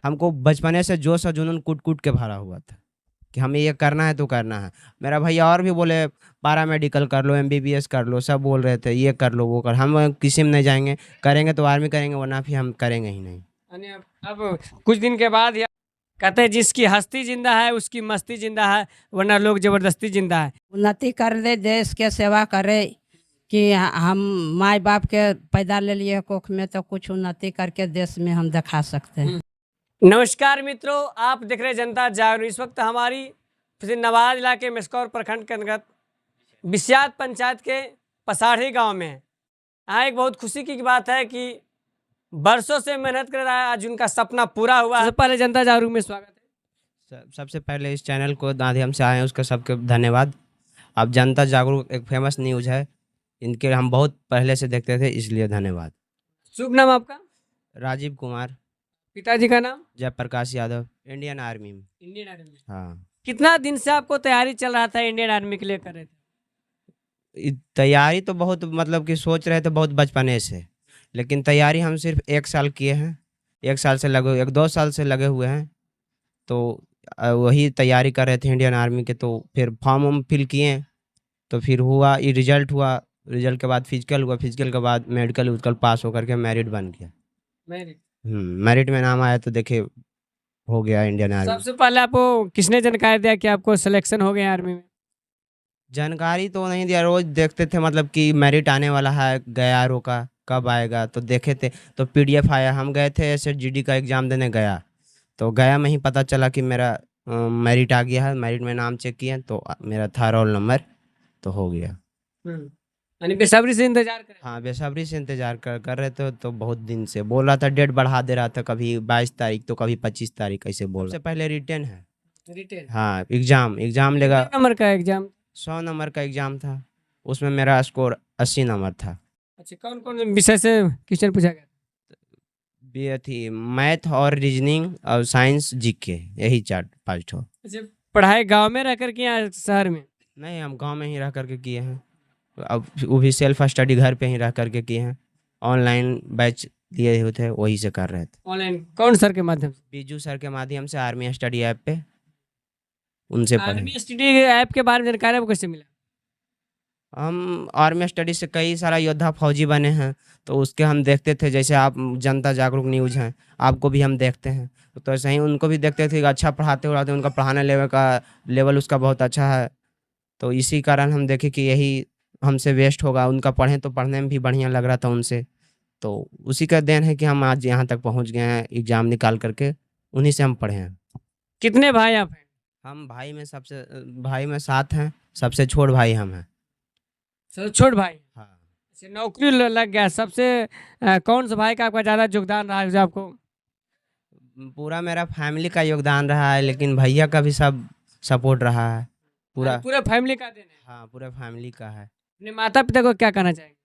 हमको बचपने से जोश और जुनून कूट कूट के भरा हुआ था कि हमें ये करना है तो करना है। मेरा भैया और भी बोले पारा मेडिकल कर लो, एमबीबीएस कर लो, सब बोल रहे थे ये कर लो वो कर। हम किसी में नहीं जाएंगे, करेंगे तो आर्मी करेंगे, वरना फिर हम करेंगे ही नहीं। यानी अब कुछ दिन के बाद कहते हैं जिसकी हस्ती जिंदा है उसकी मस्ती जिंदा है, वरना लोग जबरदस्ती जिंदा है। उन्नति कर दे, देश के सेवा करे कि हम माई बाप के पैदा ले लिए कोख में, तो कुछ उन्नति करके देश में हम दिखा सकते हैं। नमस्कार मित्रों, आप देख रहे हैं जनता जागरूक। इस वक्त हमारी नवाज इलाके मेस्कौर प्रखंड के अंतर्गत बिस्यात पंचायत के पसाढ़ी गांव में है। यहाँ एक बहुत खुशी की बात है कि बरसों से मेहनत कर रहा है, आज उनका सपना पूरा हुआ। सबसे पहले जनता जागरूक में स्वागत है। सबसे पहले इस चैनल को माध्यम से आए हैं उसका सबके धन्यवाद। अब जनता जागरूक एक फेमस न्यूज़ है, इनके हम बहुत पहले से देखते थे, इसलिए धन्यवाद। शुभ नाम आपका? राजीव कुमार। पिताजी का नाम? जयप्रकाश यादव, इंडियन आर्मी में। इंडियन आर्मी में? हाँ। कितना दिन से आपको तैयारी चल रहा था इंडियन आर्मी के लिए कर रहे थे? तैयारी तो बहुत मतलब कि सोच रहे थे बहुत बचपने से, लेकिन तैयारी हम सिर्फ 1 साल किए हैं। 1 साल से लगे, 1-2 साल से लगे हुए हैं। तो वही तैयारी कर रहे थे इंडियन आर्मी के। तो फिर फॉर्म वॉर्म फिल किए, तो फिर हुआ ये रिजल्ट हुआ। रिजल्ट के बाद फिजिकल हुआ, फिजिकल के बाद मेडिकल उडिकल पास होकर के मेरिट बन गया। मेरिट में नाम आया तो देखिए हो गया इंडियन आर्मी। सबसे पहले आपको किसने जानकारी दिया कि आपको सिलेक्शन हो गया आर्मी में? जानकारी तो नहीं दिया, रोज देखते थे मतलब कि मेरिट आने वाला है, गया रोका कब आएगा, तो देखे थे। तो पीडीएफ आया, हम गए थे एसएसजीडी का एग्ज़ाम देने गया, तो गया में ही पता चला कि मेरा मेरिट आ गया है। मेरिट में नाम चेक किया तो मेरा था रोल नंबर, तो हो गया। यानी बेसब्री से इंतजार कर? हाँ, बेसब्री से इंतजार कर रहे थे। तो बहुत दिन से बोल रहा था, डेट बढ़ा दे रहा था, कभी 22 तारीख तो कभी 25 तारीख ऐसे बोल। सबसे पहले रिटेन है। रिटेन? हाँ, एग्ज़ाम लेगा। नंबर का एग्जाम? 100 नंबर का एग्ज़ाम था, उसमें मेरा स्कोर 80 नंबर था। अच्छा, कौन कौन विषय से क्वेश्चन पूछा गया? ये थी मैथ और रीजनिंग और साइंस, जीके, यही 4-5 ठो। अच्छा, पढ़ाई गांव में रह कर के या शहर में? नहीं, हम गांव में ही रह करके किए हैं। अब वो भी सेल्फ स्टडी घर पे ही रह करके किए हैं। ऑनलाइन बैच दिए हुए थे, वही से कर रहे थे। ऑनलाइन कौन सर के माध्यम से? बीजू सर के माध्यम से, आर्मी स्टडी ऐप पे, उनसे पढ़े। आर्मी स्टडी ऐप के बारे में जानकारी आपको कैसे मिला? हम आर्मी स्टडी से कई सारा योद्धा फौजी बने हैं, तो उसके हम देखते थे। जैसे आप जनता जागरूक न्यूज़ हैं, आपको भी हम देखते हैं, तो ऐसे ही उनको भी देखते थे कि अच्छा पढ़ाते उड़ाते, उनका पढ़ाने लेवल उसका बहुत अच्छा है। तो इसी कारण हम देखे कि यही हमसे बेस्ट होगा। उनका पढ़ें तो पढ़ने में भी बढ़िया लग रहा था उनसे, तो उसी का देन है कि हम आज यहाँ तक पहुँच गए हैं, एग्ज़ाम निकाल करके उन्हीं से हम पढ़े हैं। कितने भाई आप हैं? हम भाई में 7 हैं, सबसे छोट भाई हम हैं। सबसे छोट भाई? हाँ। अच्छा, नौकरी लग गया। सबसे कौन सा भाई का आपका ज़्यादा योगदान रहा है जो आपको? पूरा मेरा फैमिली का योगदान रहा है, लेकिन भैया का भी सब सपोर्ट रहा है। पूरा फैमिली का देन है? हाँ, पूरा फैमिली का है। अपने माता पिता को क्या कहना चाहेंगे?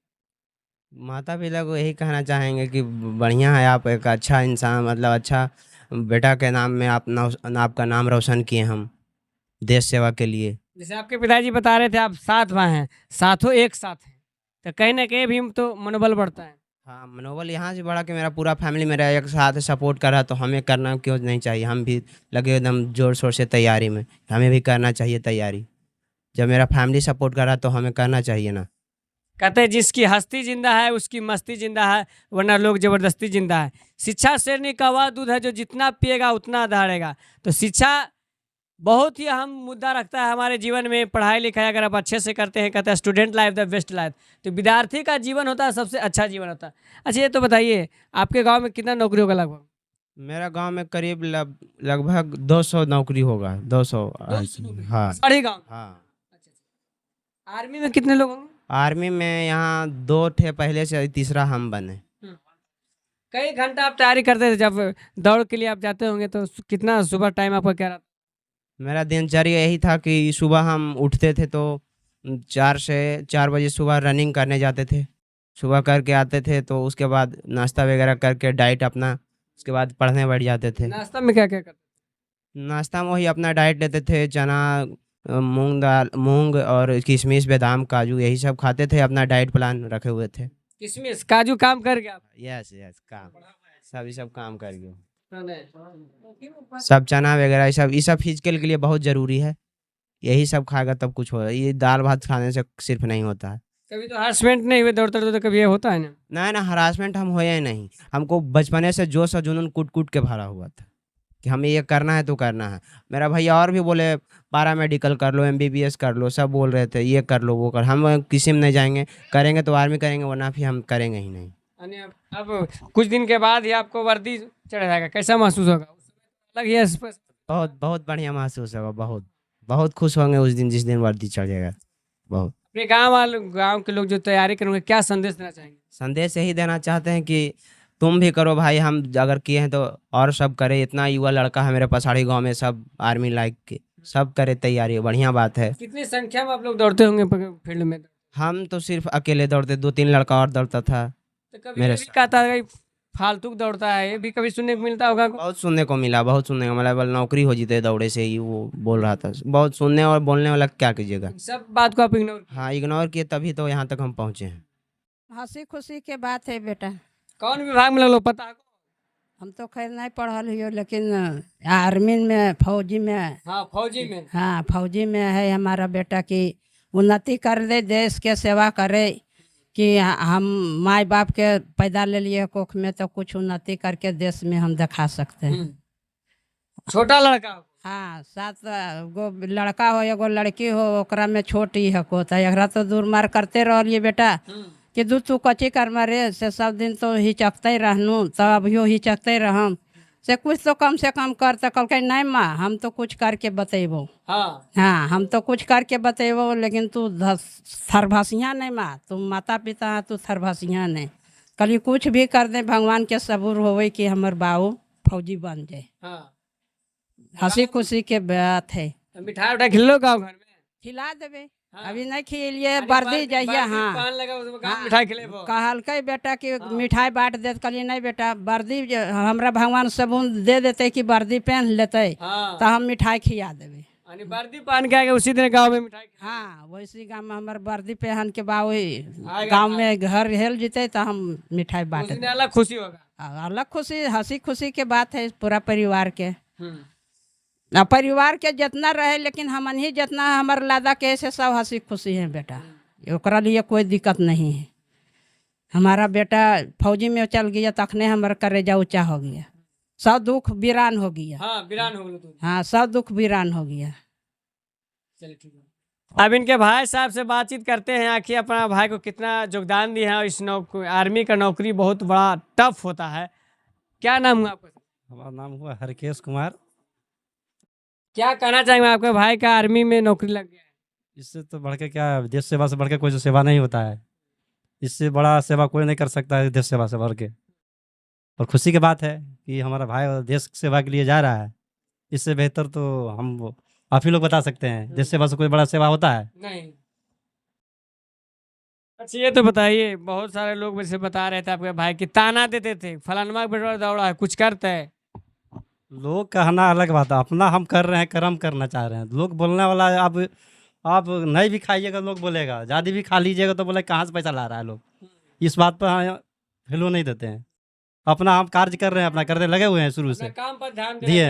माता पिता को यही कहना चाहेंगे कि बढ़िया है, आप एक अच्छा इंसान, मतलब अच्छा बेटा के नाम में आपका नाम रोशन किए हम देश सेवा के लिए। जैसे आपके पिताजी बता रहे थे आप 7 भाई हैं, साथों एक साथ हैं, तो कहीं ना कहीं भी तो मनोबल बढ़ता है। हाँ, मनोबल यहाँ से बढ़ा कि मेरा पूरा फैमिली मेरा एक साथ सपोर्ट कर रहा है, तो हमें करना क्यों नहीं चाहिए। हम भी लगे एकदम जोर शोर से तैयारी में, हमें भी करना चाहिए तैयारी। जब मेरा फैमिली सपोर्ट कर रहा है तो हमें करना चाहिए ना। कहते हैं जिसकी हस्ती जिंदा है उसकी मस्ती जिंदा है, वरना लोग जबरदस्ती जिंदा है। शिक्षा शेरनी का वह दूध है जो जितना पिएगा उतना दहाड़ेगा। तो शिक्षा बहुत ही अहम मुद्दा रखता है हमारे जीवन में। पढ़ाई लिखाई अगर आप अच्छे से करते हैं, कहते हैं student life the best life, तो विद्यार्थी का जीवन होता है सबसे अच्छा जीवन होता है। अच्छा, ये तो बताइए आपके गांव में कितना नौकरी होगा लगभग? मेरा गांव में करीब लगभग 200 नौकरी होगा। 200। हाँ। साढ़े गाँव? हाँ। आर्मी में कितने लोग होंगे? आर्मी में यहाँ 2 थे पहले से, तीसरा हम बने। कई घंटा आप तैयारी करते थे जब दौड़ के लिए आप जाते होंगे, तो कितना सुबह टाइम आपका क्या रहता? मेरा दिनचर्या यही था कि सुबह हम उठते थे तो 4 बजे सुबह रनिंग करने जाते थे। सुबह करके आते थे, तो उसके बाद नाश्ता वगैरह करके डाइट अपना, उसके बाद पढ़ने बैठ जाते थे। नाश्ता में क्या क्या करते? नाश्ता में वही अपना डाइट लेते थे, चना, मूंग और किशमिश, बादाम, काजू, यही सब खाते थे। अपना डाइट प्लान रखे हुए थे। किशमिश काजू काम कर गया? यस काम, सभी सब काम कर गए। सब चना वगैरह ये सब फिजिकल के लिए बहुत ज़रूरी है। यही सब खाएगा तब कुछ होगा, ये दाल-भात खाने से सिर्फ़ नहीं होता है। कभी तो हरासमेंट नहीं हुए दौड़ते-दौड़ते कभी ये होता है ना? ना हरासमेंट हम हुए ही नहीं। हमको बचपने से जोश और जुनून कूट-कूट के भरा हुआ था, कि हमें ये करना है तो करना है। मेरा भैया और भी बोले पैरामेडिकल कर लो, एमबीबीएस कर लो, सब बोल रहे थे ये कर लो, वो कर, हम किसी में नहीं जाएँगे, करेंगे तो आर्मी करेंगे वरना फिर हम करेंगे ही नहीं। यानी अब कुछ दिन के बाद ही आपको वर्दी चढ़ जाएगा, कैसा महसूस होगा? उस समय अलग ही स्पष्ट। बहुत बढ़िया महसूस होगा, बहुत खुश होंगे उस दिन जिस दिन वर्दी चढ़ जाएगा, बहुत। अपने गाँव के लोग जो तैयारी करेंगे क्या संदेश देना चाहेंगे? संदेश यही देना चाहते हैं कि तुम भी करो भाई, हम अगर किए हैं तो और सब करें। इतना युवा लड़का है मेरे पछाड़ी गांव में, सब आर्मी लायक के सब करे तैयारी, बढ़िया बात है। कितनी संख्या में आप लोग दौड़ते होंगे फील्ड में? हम तो सिर्फ अकेले दौड़ते, 2-3 लड़का और दौड़ता था तो कभी मेरे ये भी कहता है कि फालतू दौड़ता है, ये भी कभी सुनने को मिलता होगा? बहुत सुनने को मिला, बहुत सुनने को मिला, बल नौकरी हो जीते दौड़े से ही, वो बोल रहा था। बहुत सुनने और बोलने वाला, क्या कीजिएगा। सब बात को आप इग्नोर? हाँ, इग्नोर किए तभी तो यहाँ तक हम पहुँचे हैं। हंसी खुशी के बात है बेटा। कौन विभाग में लोग पता है? हम तो खैर नहीं पढ़ल हियो, लेकिन आर्मी में, फौजी में। हाँ, फौजी में। हाँ, फौजी में है हमारा बेटा की उन्नति कर दे, देश के सेवा करे, कि हम माई बाप के पैदा ले लिए कोख में तो कुछ उन्नति करके देश में हम दिखा सकते हैं। छोटा लड़का हो? हाँ, 7 गो लड़का हो, एगो लड़की हो, ओकरा में छोट ही हक होता है। एकरा तो दूर मार करते रहिए बेटा कि तू कची कर मारे से, सब दिन तो हिचकते रहनू, तो अभियो हिचकते रहम से, कुछ तो कम से कम कर। तो कल नहीं माँ, हम तो कुछ करके बतेबो। हाँ, हम तो कुछ करके बतेबो, लेकिन तू थरभसिया नहीं माँ, तू माता पिता है, तू थरभसिया नहीं। कल कुछ भी कर दे, भगवान के सबूर होवे कि हमर बाबू फौजी बन जाए। हंसी खुशी के बात है। मिठाई उठाई खिलो गाँव घर में? खिला देवे। अभी नहीं खिलिए, वर्दी जाइए। हाँ, मिठाई खिलेबो? कहलकै बेटा कि मिठाई बांट दे, कहलिए नहीं बेटा, वर्दी हमरा भगवान सबून दे देते कि वर्दी पहन लेते तो हम मिठाई खिया देवे। वर्दी पहन के आएगा उसी दिन गाँव में मिठाई? हाँ, वैसी गाँव में हमारे वर्दी पहन के बाबू गाँव में घर हेल जीते तो हम मिठाई बांट। अलग खुशी होगा। अलग खुशी, हंसी खुशी के बात है पूरा परिवार के। परिवार के जितना रहे, लेकिन हमन ही जितना हमारे लादा के से सब हंसी खुशी है बेटा, ओकरा लिए कोई दिक्कत नहीं है। हमारा बेटा फौजी में चल गया, तखने हमारा करेजा ऊंचा हो गया, सब दुख वीरान हो गया। हाँ, वीरान हो गया। हाँ, सब दुख वीरान हो गया। चलिए ठीक है। अब इनके भाई साहब से बातचीत करते हैं, आखिर अपना भाई को कितना योगदान दिया है। इस आर्मी का नौकरी बहुत बड़ा टफ होता है। क्या नाम हुआ आपका? हमारा नाम हुआ हरकेश कुमार। क्या कहना चाहेंगे, आपके भाई का आर्मी में नौकरी लग गया है? इससे तो बढ़ के क्या, देश सेवा से बढ़ के कोई सेवा नहीं होता है। इससे बड़ा सेवा कोई नहीं कर सकता है देश सेवा से बढ़ के। और खुशी की बात है कि हमारा भाई देश सेवा के लिए जा रहा है। इससे बेहतर तो हम आप ही लोग बता सकते हैं, देश सेवा से कोई बड़ा सेवा होता है? नहीं। अच्छा ये तो बताइए, बहुत सारे लोग वैसे बता रहे थे आपके भाई की ताना देते थे, फलानमा बेटा दौड़ा है, कुछ करते है। लोग कहना अलग बात है, अपना हम कर रहे हैं, कर्म करना चाह रहे हैं। लोग बोलने वाला है, आप नहीं भी खाइएगा लोग बोलेगा, ज़्यादा भी खा लीजिएगा तो बोले कहाँ से पैसा ला रहा है। लोग इस बात पर वैल्यू नहीं देते हैं। अपना हम कार्य कर रहे हैं, अपना करने लगे हुए हैं शुरू से, काम पर ध्यान दिए।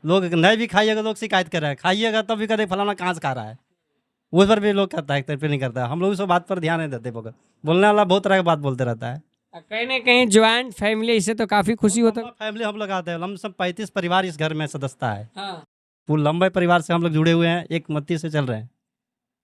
लोग नहीं भी खाइएगा, लोग शिकायत कर रहे हैं, खाइएगा तब भी कहते फलाना कहाँ से खा रहा है, उस पर भी लोग कहता है, तरफ नहीं करता है। हम लोग उस बात पर ध्यान नहीं देते। बोलने वाला बहुत तरह की बात बोलते रहता है। कहीं ना कहीं ज्वाइंट फैमिली, इससे तो काफ़ी खुशी होता है। फैमिली हम लोग आते हैं, हम सब 35 परिवार इस घर में सदस्यता है। हाँ। पूरे लंबे परिवार से हम लोग जुड़े हुए हैं, एक मत्ती से चल रहे हैं।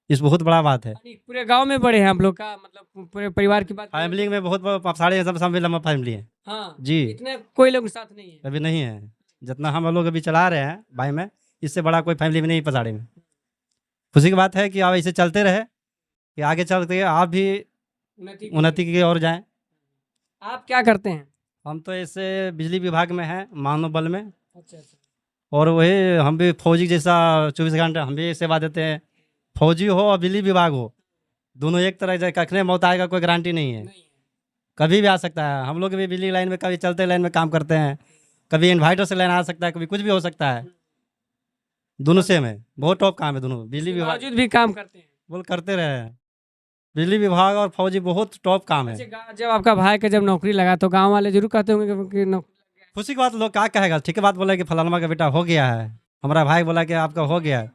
इस बहुत बड़ा बात है। पूरे गांव में बड़े हैं हम लोग का, मतलब पूरे परिवार की बात? फैमिली में बहुत साढ़े सब लंबा फैमिली है। हाँ जी, इतने कोई लोग साथ नहीं है अभी नहीं है। जितना हम लोग अभी चला रहे हैं भाई में, इससे बड़ा कोई फैमिली में नहीं पसाड़ी में। खुशी की बात है कि आप ऐसे चलते रहे, कि आगे चलते आप भी उन्नति की ओर जाएं। आप क्या करते हैं? हम तो ऐसे बिजली विभाग में हैं, मानव बल में। अच्छा। और वही हम भी फौजी जैसा 24 घंटे हम भी सेवा देते हैं। फौजी हो और बिजली विभाग हो, दोनों एक तरह से, कखने मौत आएगा कोई गारंटी नहीं है, कभी भी आ सकता है। हम लोग भी बिजली लाइन में, कभी चलते लाइन में काम करते हैं, कभी इन्वर्टर से लाइन आ सकता है, कभी कुछ भी हो सकता है। दोनों सेम है, बहुत टॉप काम है दोनों। बिजली विभाग भी काम करते हैं, बोल करते रहे हैं। बिजली विभाग और फौजी बहुत टॉप काम है। जब आपका भाई का जब नौकरी लगा तो गांव वाले जरूर कहते होंगे कि नौकरी लग गया खुशी की बात लोग क्या कहेगा, ठीक है बात बोला कि फलाना का बेटा हो गया है, हमारा भाई बोला कि आपका हो गया है,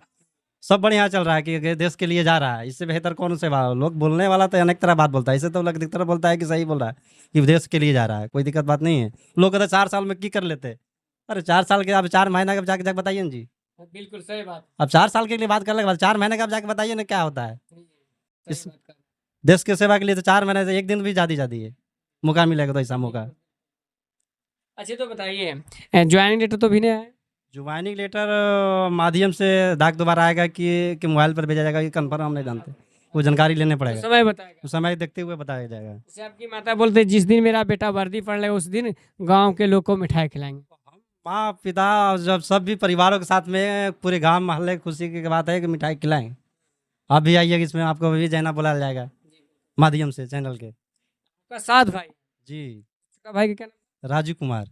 सब बढ़िया चल रहा है कि देश के लिए जा रहा है, इससे बेहतर कौन से बात। लोग बोलने वाला तो अनेक तरह बात बोलता है, इससे तो लोग अधिक तरह बोलता है कि सही बोल रहा है कि देश के लिए जा रहा है, कोई दिक्कत बात नहीं है। लोग कहते 4 साल में की कर लेते, अरे 4 साल के आप 4 महीना का जाके बताइए ना जी। बिल्कुल सही बात। अब 4 साल के लिए बात करने के बाद 4 महीने का आप जाके बताइए ना क्या होता है। इस सही बात कर। देश की सेवा के लिए तो 4 महीने से 1 दिन भी ज़्यादा है, मौका मिलेगा तो ऐसा मौका। अच्छा तो बताइए, ज्वाइनिंग लेटर तो भी नहीं आया? ज्वाइनिंग लेटर माध्यम से डाक दोबारा आएगा कि मोबाइल पर भेजा जाएगा, कि कन्फर्म हम नहीं जानते, वो जानकारी लेने पड़ेगा, समय बताएगा। उस समय देखते हुए बताया जाएगा। जैसे आपकी माता बोलते हैं, जिस दिन मेरा बेटा वर्दी पढ़ लेगा उस दिन गांव के लोग को मिठाई खिलाएंगे। माँ पिता जब सब भी परिवारों के साथ में पूरे गांव मोहल्ले खुशी की बात है कि मिठाई खिलाएं। आप भी आइए, इसमें आपको भी जाना बुलाया जाएगा माध्यम से चैनल के। आपका साथ भाई जी, आपका भाई का क्या नाम? राजू कुमार।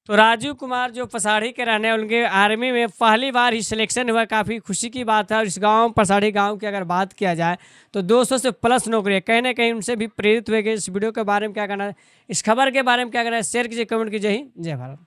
तो राजू कुमार जो पसाड़ी के रहने हैं, उनके आर्मी में पहली बार ही सिलेक्शन हुआ, काफ़ी खुशी की बात है। और इस गांव पसाड़ी गांव की अगर बात किया जाए तो 200 से प्लस नौकरी है। कहीं ना कहीं उनसे भी प्रेरित हुए। इस वीडियो के बारे में क्या कहना है, इस खबर के बारे में क्या कहना है, शेयर कीजिए, कमेंट कीजिए। जय भारत।